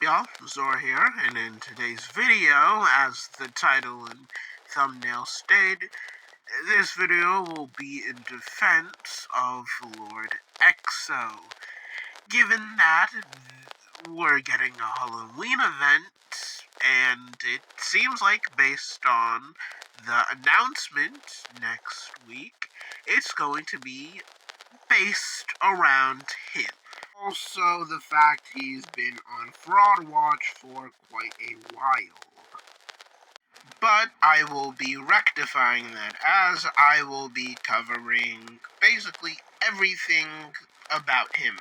Y'all, Zor here, and in today's video, as the title and thumbnail state, this video will be in defense of Lord EXO. Given that we're getting a Halloween event, and it seems like based on the announcement next week, it's going to be based around him. Also, the fact he's been on Fraud Watch for quite a while. But I will be rectifying that, as I will be covering basically everything about him.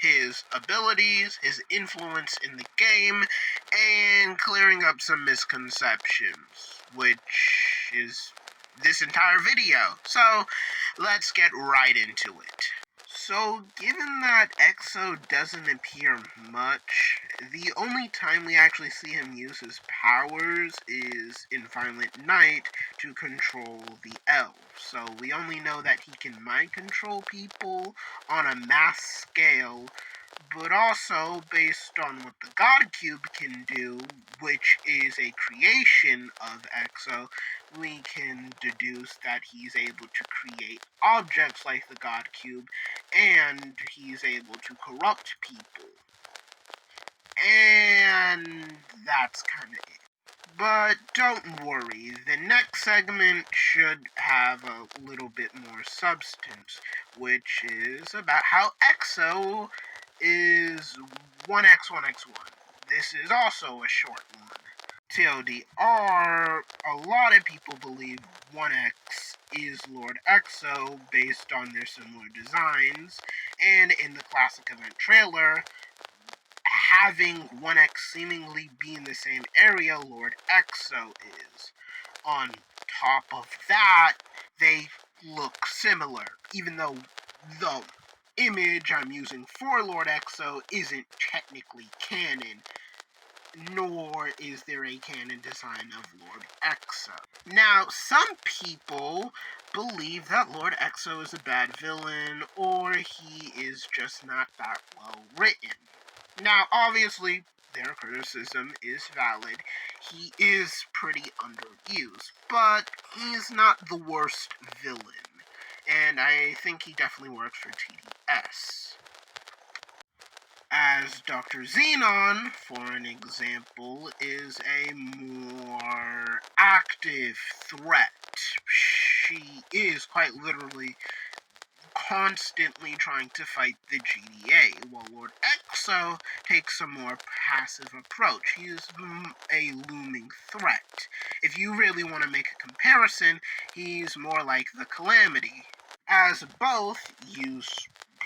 His abilities, his influence in the game, and clearing up some misconceptions, which is this entire video. So, let's get right into it. So, given that EXO doesn't appear much, the only time we actually see him use his powers is in Violent Night to control the elves. So we only know that he can mind control people on a mass scale, but also based on what the God Cube can do, which is a creation of EXO, we can deduce that he's able to create objects like the God Cube, and he's able to corrupt people. And that's kind of it. But don't worry, the next segment should have a little bit more substance, which is about how EXO is 1x1x1. This is also a short one. TLDR, a lot of people believe 1X is Lord EXO based on their similar designs, and in the classic event trailer, having 1X seemingly be in the same area Lord EXO is. On top of that, they look similar, even though the image I'm using for Lord EXO isn't technically canon, nor is there a canon design of Lord EXO. Now, some people believe that Lord EXO is a bad villain, or he is just not that well written. Now, obviously, their criticism is valid. He is pretty underused, but he's not the worst villain, and I think he definitely works for TDS. As Dr. Xenon, for an example, is a more active threat. She is quite literally constantly trying to fight the GDA, while Lord EXO takes a more passive approach. He is a looming threat. If you really want to make a comparison, he's more like the Calamity, as both use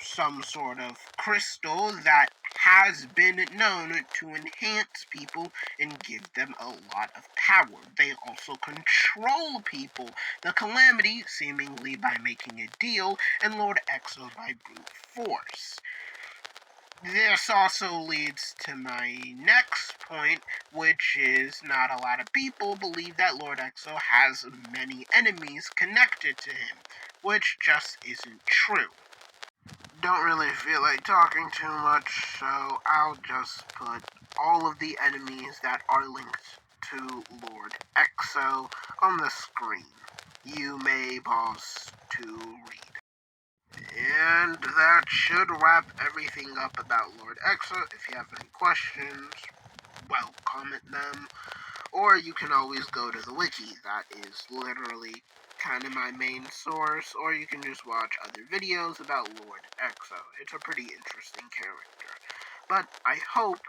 some sort of crystal that has been known to enhance people and give them a lot of power. They also control people, the Calamity seemingly by making a deal, and Lord EXO by brute force. This also leads to my next point, which is not a lot of people believe that Lord EXO has many enemies connected to him, which just isn't true. Don't really feel like talking too much, so I'll just put all of the enemies that are linked to Lord EXO on the screen. You may pause to read. And that should wrap everything up about Lord EXO. If you have any questions, well, comment them. Or you can always go to the wiki. That is literally kind of my main source. Or you can just watch other videos about Lord EXO. It's a pretty interesting character. But I hope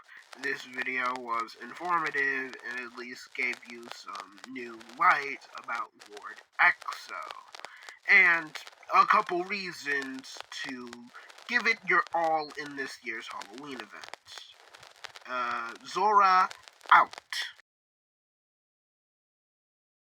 this video was informative and at least gave you some new light about Lord EXO. And a couple reasons to give it your all in this year's Halloween event. Zora out.